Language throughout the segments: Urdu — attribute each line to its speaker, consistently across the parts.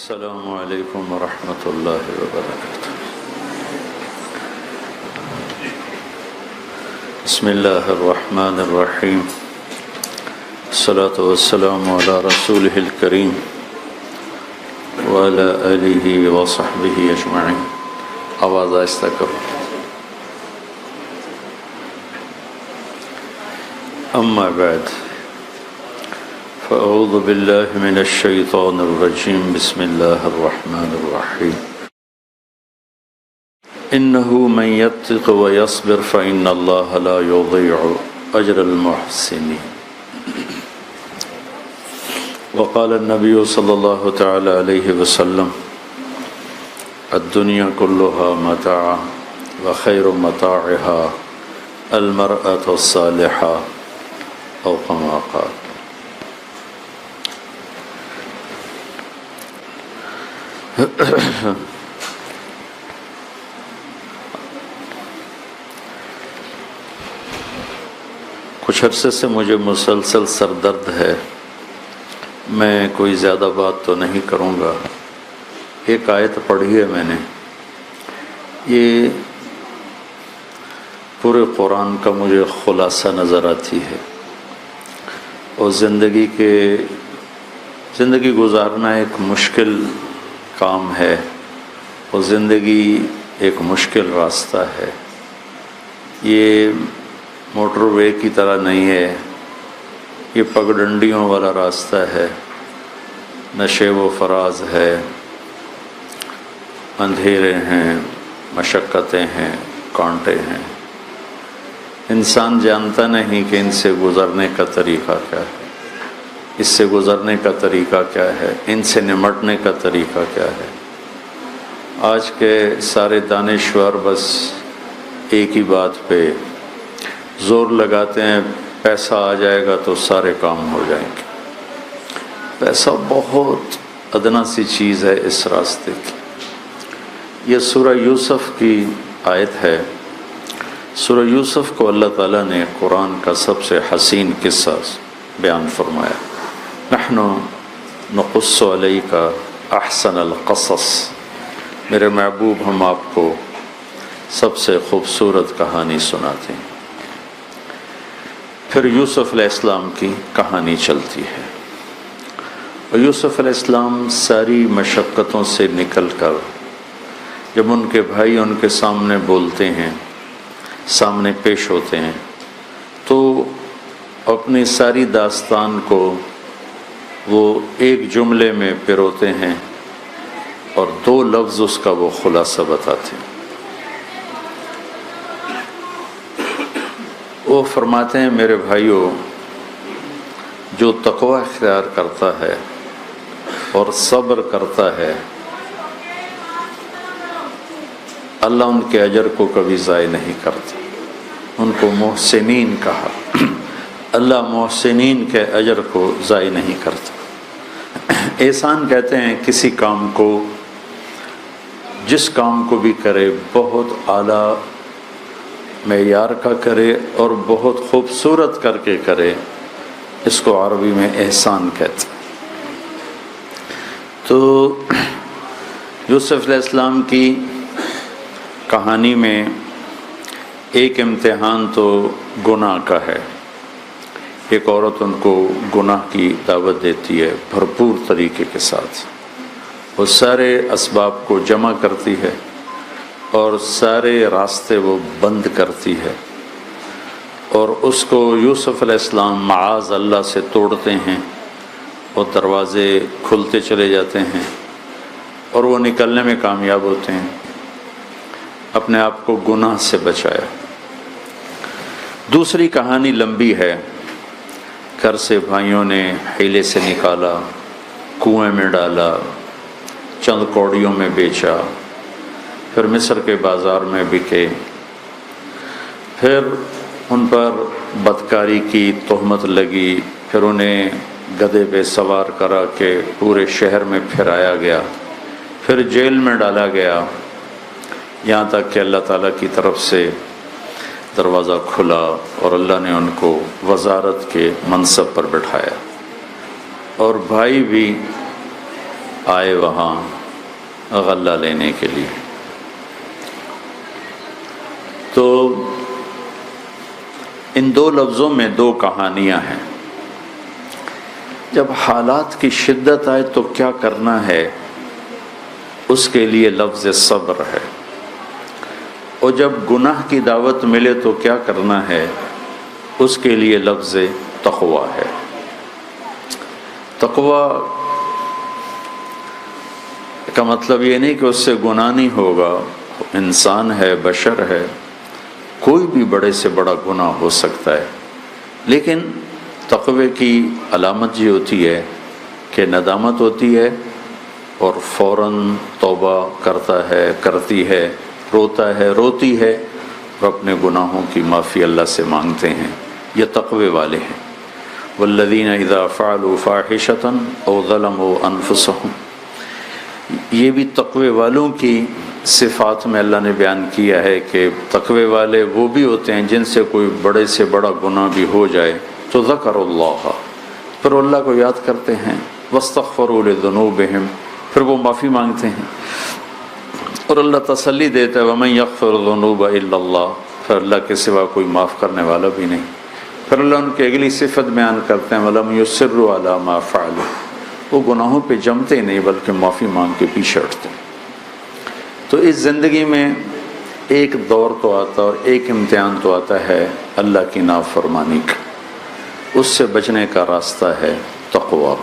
Speaker 1: السلام علیکم ورحمۃ اللہ وبرکاتہ۔ بسم اللہ الرحمن الرحیم، الصلاۃ والسلام علی رسولہ الکریم وعلی آلہ وصحبہ اجمعین۔ آواز آہستہ کرو۔ اما بعد فاعوذ باللہ من الشیطان الرجیم، بسم اللہ الرحمن الرحیم۔ انہ من یتق ویصبر فإن اللہ لا یضیع اجر المحسنین۔ وقال النبی صلی اللہ تعالی علیہ وسلم الدنیا کلها متاع وخیر متاعها المرأة الصالحة او کما قال۔ کچھ عرصے سے مجھے مسلسل سر درد ہے، میں کوئی زیادہ بات تو نہیں کروں گا۔ ایک آیت پڑھی ہے میں نے، یہ پورے قرآن کا مجھے خلاصہ نظر آتی ہے، اور زندگی گزارنا ایک مشکل کام ہے، اور زندگی ایک مشکل راستہ ہے۔ یہ موٹر وے کی طرح نہیں ہے، یہ پگڈنڈیوں والا راستہ ہے، نشیب و فراز ہے، اندھیرے ہیں، مشقتیں ہیں، کانٹے ہیں۔ انسان جانتا نہیں کہ ان سے گزرنے کا طریقہ کیا ہے، اس سے گزرنے کا طریقہ کیا ہے، ان سے نمٹنے کا طریقہ کیا ہے۔ آج کے سارے دانشور بس ایک ہی بات پہ زور لگاتے ہیں، پیسہ آ جائے گا تو سارے کام ہو جائیں گے۔ پیسہ بہت ادنا سی چیز ہے اس راستے کی۔ یہ سورہ یوسف کی آیت ہے۔ سورہ یوسف کو اللہ تعالیٰ نے قرآن کا سب سے حسین قصہ بیان فرمایا۔ نحن نقص علیک احسن القصص، میرے محبوب ہم آپ کو سب سے خوبصورت کہانی سناتے ہیں۔ پھر یوسف علیہ السلام کی کہانی چلتی ہے، اور یوسف علیہ السلام ساری مشقتوں سے نکل کر جب ان کے بھائی ان کے سامنے بولتے ہیں، سامنے پیش ہوتے ہیں، تو اپنی ساری داستان کو وہ ایک جملے میں پروتے ہیں، اور دو لفظ اس کا وہ خلاصہ بتاتے ہیں۔ وہ فرماتے ہیں، میرے بھائیوں، جو تقوی اختیار کرتا ہے اور صبر کرتا ہے، اللہ ان کے اجر کو کبھی ضائع نہیں کرتا۔ ان کو محسنین کہا، اللہ محسنین کے اجر کو ضائع نہیں کرتا۔ احسان کہتے ہیں کسی کام کو، جس کام کو بھی کرے بہت اعلیٰ معیار کا کرے اور بہت خوبصورت کر کے کرے، اس کو عربی میں احسان کہتے ہیں۔ تو یوسف علیہ السلام کی کہانی میں ایک امتحان تو گناہ کا ہے۔ ایک عورت ان کو گناہ کی دعوت دیتی ہے بھرپور طریقے کے ساتھ، وہ سارے اسباب کو جمع کرتی ہے اور سارے راستے وہ بند کرتی ہے، اور اس کو یوسف علیہ السلام معاذ اللہ سے توڑتے ہیں، اور دروازے کھلتے چلے جاتے ہیں، اور وہ نکلنے میں کامیاب ہوتے ہیں، اپنے آپ کو گناہ سے بچایا۔ دوسری کہانی لمبی ہے۔ گھر سے بھائیوں نے حیلے سے نکالا، کنویں میں ڈالا، چند کوڑیوں میں بیچا، پھر مصر کے بازار میں بکے، پھر ان پر بدکاری کی تہمت لگی، پھر انہیں گدھے پہ سوار کرا کے پورے شہر میں پھرایا گیا، پھر جیل میں ڈالا گیا، یہاں تک کہ اللہ تعالیٰ کی طرف سے دروازہ کھلا اور اللہ نے ان کو وزارت کے منصب پر بٹھایا، اور بھائی بھی آئے وہاں غلہ لینے کے لیے۔ تو ان دو لفظوں میں دو کہانیاں ہیں۔ جب حالات کی شدت آئے تو کیا کرنا ہے، اس کے لیے لفظ صبر ہے، اور جب گناہ کی دعوت ملے تو کیا کرنا ہے، اس کے لیے لفظ تقویٰ ہے۔ تقویٰ کا مطلب یہ نہیں کہ اس سے گناہ نہیں ہوگا، انسان ہے، بشر ہے، کوئی بھی بڑے سے بڑا گناہ ہو سکتا ہے، لیکن تقوی کی علامت یہ ہوتی ہے کہ ندامت ہوتی ہے اور فوراً توبہ کرتی ہے، روتا ہے، روتی ہے، اور اپنے گناہوں کی معافی اللہ سے مانگتے ہیں۔ یہ تقوی والے ہیں۔ والذین اذا فعلوا فاحشة او ظلموا انفسهم، یہ بھی تقوی والوں کی صفات میں اللہ نے بیان کیا ہے کہ تقوی والے وہ بھی ہوتے ہیں جن سے کوئی بڑے سے بڑا گناہ بھی ہو جائے تو ذکر اللہ، پھر اللہ کو یاد کرتے ہیں، واستغفروا لذنوبہم، پھر وہ معافی مانگتے ہیں، اور اللہ تسلی دیتا ہے ومن یغفر الذنوب الا اللہ، پھر اللہ کے سوا کوئی معاف کرنے والا بھی نہیں۔ پھر اللہ ان کی اگلی صفت بیان کرتے ہیں ولم یصروا علی ما فعلوا، وہ گناہوں پہ جمتے نہیں بلکہ معافی مانگ کے پیچھے ہٹتے ہیں۔ تو اس زندگی میں ایک دور تو آتا اور ایک امتحان تو آتا ہے اللہ کی نافرمانی کا، اس سے بچنے کا راستہ ہے تقویٰ،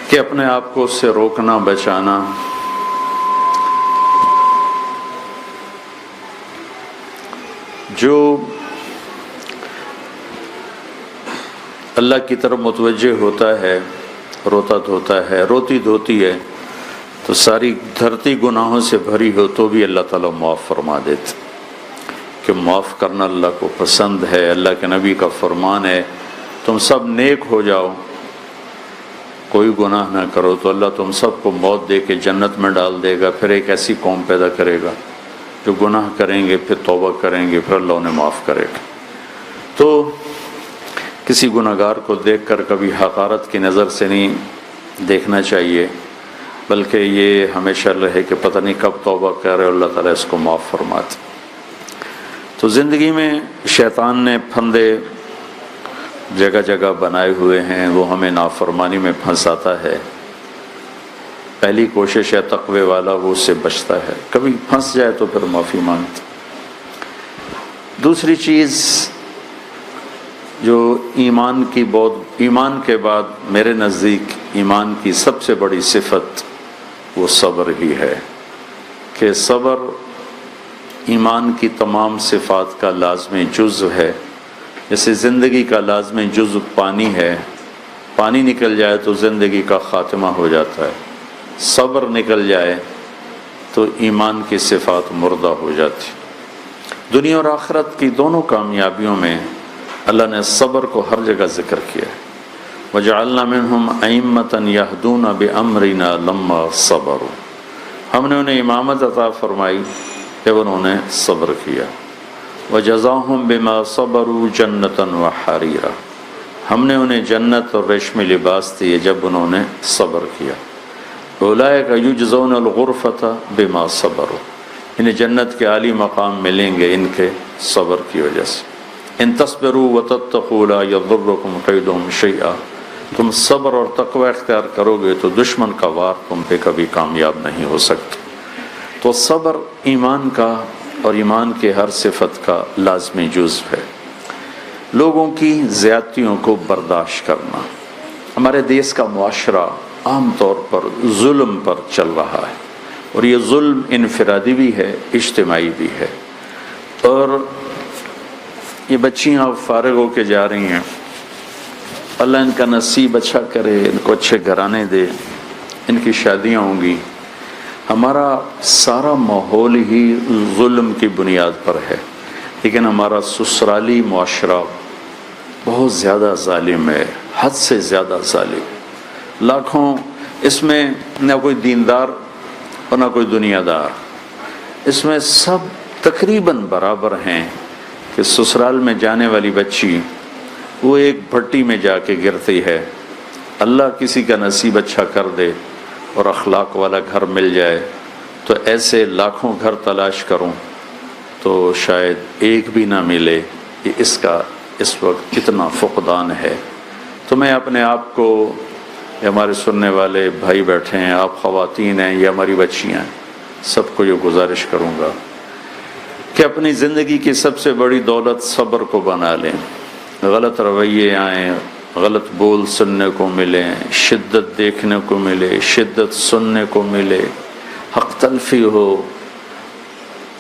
Speaker 1: کہ اپنے آپ کو اس سے روکنا، بچانا۔ جو اللہ کی طرف متوجہ ہوتا ہے، روتا دھوتا ہے، روتی دھوتی ہے، تو ساری دھرتی گناہوں سے بھری ہو تو بھی اللہ تعالیٰ معاف فرما دیتے، کہ معاف کرنا اللہ کو پسند ہے۔ اللہ کے نبی کا فرمان ہے تم سب نیک ہو جاؤ، کوئی گناہ نہ کرو، تو اللہ تم سب کو موت دے کے جنت میں ڈال دے گا، پھر ایک ایسی قوم پیدا کرے گا جو گناہ کریں گے، پھر توبہ کریں گے، پھر اللہ انہیں معاف کرے گا۔ تو کسی گناہگار کو دیکھ کر کبھی حقارت کی نظر سے نہیں دیکھنا چاہیے، بلکہ یہ ہمیشہ رہے کہ پتہ نہیں کب توبہ کرے، اللہ تعالیٰ اس کو معاف فرماتے۔ تو زندگی میں شیطان نے پھندے جگہ جگہ بنائے ہوئے ہیں، وہ ہمیں نافرمانی میں پھنساتا ہے۔ پہلی کوشش ہے تقوی والا وہ اس سے بچتا ہے، کبھی پھنس جائے تو پھر معافی مانگتا۔ دوسری چیز جو ایمان کے بعد میرے نزدیک ایمان کی سب سے بڑی صفت وہ صبر ہی ہے، کہ صبر ایمان کی تمام صفات کا لازمی جزو ہے۔ جیسے زندگی کا لازمی جزو پانی ہے، پانی نکل جائے تو زندگی کا خاتمہ ہو جاتا ہے، صبر نکل جائے تو ایمان کی صفات مردہ ہو جاتی۔ دنیا اور آخرت کی دونوں کامیابیوں میں اللہ نے صبر کو ہر جگہ ذکر کیا ہے۔ وَجَعَلْنَا مِنْهُمْ أَئِمَّةً يَهْدُونَ بِأَمْرِنَا لَمَّا صَبَرُوا، ہم نے انہیں امامت عطا فرمائی جب انہوں نے صبر کیا۔ وَجَزَاهُمْ بِمَا صَبَرُوا جَنَّةً وَحَرِيرًا، ہم نے انہیں جنت اور ریشمی لباس دیے جب انہوں نے صبر کیا۔ أُولَئِكَ يُجْزَوْنَ الْغُرْفَةَ بِمَا صَبَرُوا، انہیں جنت کے عالی مقام ملیں گے ان کے صبر کی وجہ سے۔ ان تصبروا وتتقوا لا يضركم كيدهم شيئا، تم صبر اور تقوی اختیار کرو گے تو دشمن کا وار تم پہ کبھی کامیاب نہیں ہو سکتا۔ تو صبر ایمان کا اور ایمان کے ہر صفت کا لازمی جزو ہے۔ لوگوں کی زیادتیوں کو برداشت کرنا۔ ہمارے دیس کا معاشرہ عام طور پر ظلم پر چل رہا ہے، اور یہ ظلم انفرادی بھی ہے، اجتماعی بھی ہے۔ اور یہ بچیاں فارغ ہو کے جا رہی ہیں، اللہ ان کا نصیب اچھا کرے، ان کو اچھے گھرانے دے، ان کی شادیاں ہوں گی۔ ہمارا سارا ماحول ہی ظلم کی بنیاد پر ہے، لیکن ہمارا سسرالی معاشرہ بہت زیادہ ظالم ہے، حد سے زیادہ ظالم۔ لاکھوں، اس میں نہ کوئی دیندار اور نہ کوئی دنیا دار، اس میں سب تقریباً برابر ہیں کہ سسرال میں جانے والی بچی وہ ایک بھٹی میں جا کے گرتی ہے، اللہ کسی کا نصیب اچھا کر دے اور اخلاق والا گھر مل جائے تو ایسے لاکھوں گھر تلاش کروں تو شاید ایک بھی نہ ملے کہ اس کا اس وقت کتنا فقدان ہے۔ تو میں اپنے آپ کو، یہ ہمارے سننے والے بھائی بیٹھے ہیں، آپ خواتین ہیں، یہ ہماری بچیاں ہیں، سب کو یہ گزارش کروں گا کہ اپنی زندگی کی سب سے بڑی دولت صبر کو بنا لیں۔ غلط رویے آئیں، غلط بول سننے کو ملیں، شدت دیکھنے کو ملے، شدت سننے کو ملے، حق تلفی ہو۔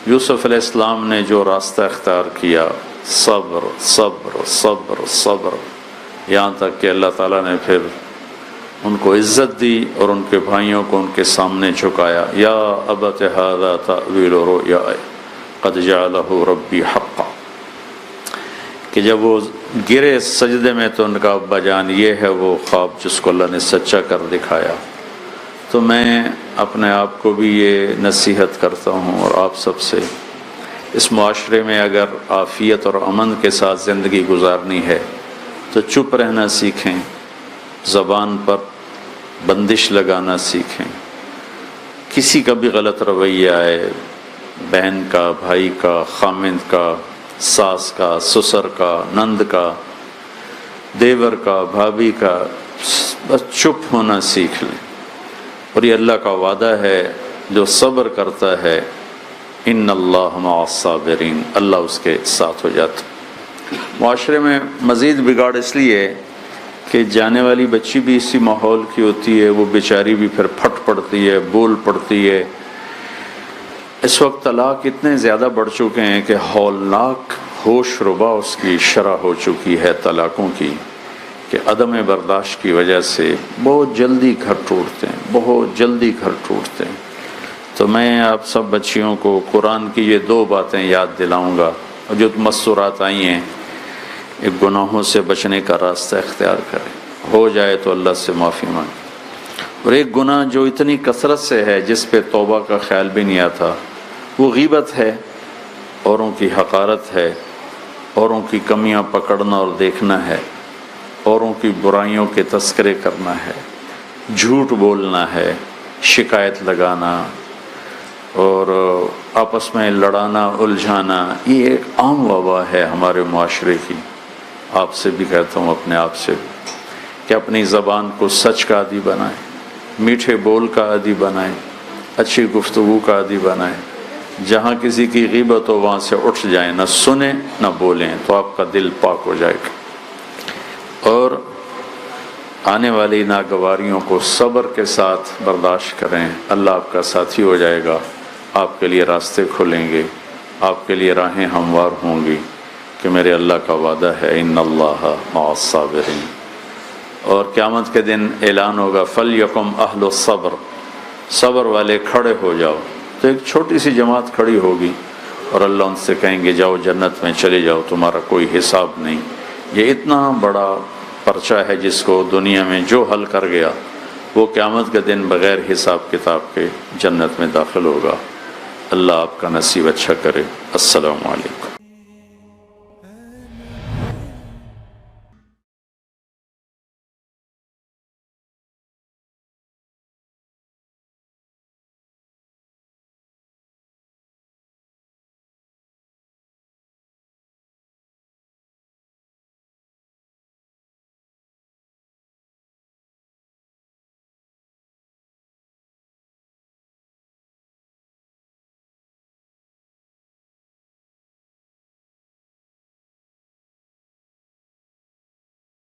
Speaker 1: یوسف علیہ السلام نے جو راستہ اختیار کیا، صبر صبر صبر صبر، یہاں تک کہ اللہ تعالیٰ نے پھر ان کو عزت دی اور ان کے بھائیوں کو ان کے سامنے جھکایا۔ یا ابت ھذا تأویل رؤیائی قد جعلہ ربی حقا، کہ جب وہ گرے سجدے میں تو ان کا ابا جان یہ ہے وہ خواب جس کو اللہ نے سچا کر دکھایا۔ تو میں اپنے آپ کو بھی یہ نصیحت کرتا ہوں اور آپ سب سے، اس معاشرے میں اگر عافیت اور امن کے ساتھ زندگی گزارنی ہے تو چپ رہنا سیکھیں، زبان پر بندش لگانا سیکھیں۔ کسی کا بھی غلط رویہ آئے، بہن کا، بھائی کا، خامند کا، ساس کا، سسر کا، نند کا، دیور کا، بھابھی کا، بس چپ ہونا سیکھ لیں۔ اور یہ اللہ کا وعدہ ہے، جو صبر کرتا ہے ان اللہ مع الصابرین، اللہ اس کے ساتھ ہو جاتا۔ معاشرے میں مزید بگاڑ اس لیے کہ جانے والی بچی بھی اسی ماحول کی ہوتی ہے، وہ بیچاری بھی پھر پھٹ پڑتی ہے، بول پڑتی ہے۔ اس وقت طلاق اتنے زیادہ بڑھ چکے ہیں کہ ہولناک ہوش ربا اس کی شرح ہو چکی ہے طلاقوں کی، کہ عدم برداشت کی وجہ سے بہت جلدی گھر ٹوٹتے ہیں، بہت جلدی گھر ٹوٹتے ہیں۔ تو میں آپ سب بچیوں کو قرآن کی یہ دو باتیں یاد دلاؤں گا، اور جو مستورات آئی ہیں، ایک گناہوں سے بچنے کا راستہ اختیار کریں، ہو جائے تو اللہ سے معافی مانگیں۔ اور ایک گناہ جو اتنی کثرت سے ہے جس پہ توبہ کا خیال بھی نہیں آتا، وہ غیبت ہے، اوروں کی حقارت ہے، اوروں کی کمیاں پکڑنا اور دیکھنا ہے، اوروں کی برائیوں کے تذکرے کرنا ہے، جھوٹ بولنا ہے، شکایت لگانا اور آپس میں لڑانا الجھانا، یہ ایک عام وبا ہے ہمارے معاشرے کی۔ آپ سے بھی کہتا ہوں، اپنے آپ سے، کہ اپنی زبان کو سچ کا عادی بنائیں، میٹھے بول کا عادی بنائیں، اچھی گفتگو کا عادی بنائیں۔ جہاں کسی کی غیبت ہو وہاں سے اٹھ جائیں، نہ سنیں نہ بولیں، تو آپ کا دل پاک ہو جائے گا۔ اور آنے والی ناگواریوں کو صبر کے ساتھ برداشت کریں، اللہ آپ کا ساتھی ہو جائے گا، آپ کے لیے راستے کھلیں گے، آپ کے لیے راہیں ہموار ہوں گی، کہ میرے اللہ کا وعدہ ہے ان اللہ مع الصابرین۔ اور قیامت کے دن اعلان ہوگا فَلْيَقُمْ أَهْلُ الصَّبْرِ، صبر والے کھڑے ہو جاؤ۔ تو ایک چھوٹی سی جماعت کھڑی ہوگی اور اللہ ان سے کہیں گے جاؤ جنت میں چلے جاؤ، تمہارا کوئی حساب نہیں۔ یہ اتنا بڑا پرچہ ہے جس کو دنیا میں جو حل کر گیا وہ قیامت کے دن بغیر حساب کتاب کے جنت میں داخل ہوگا۔ اللہ آپ کا نصیب اچھا کرے۔ السلام علیکم۔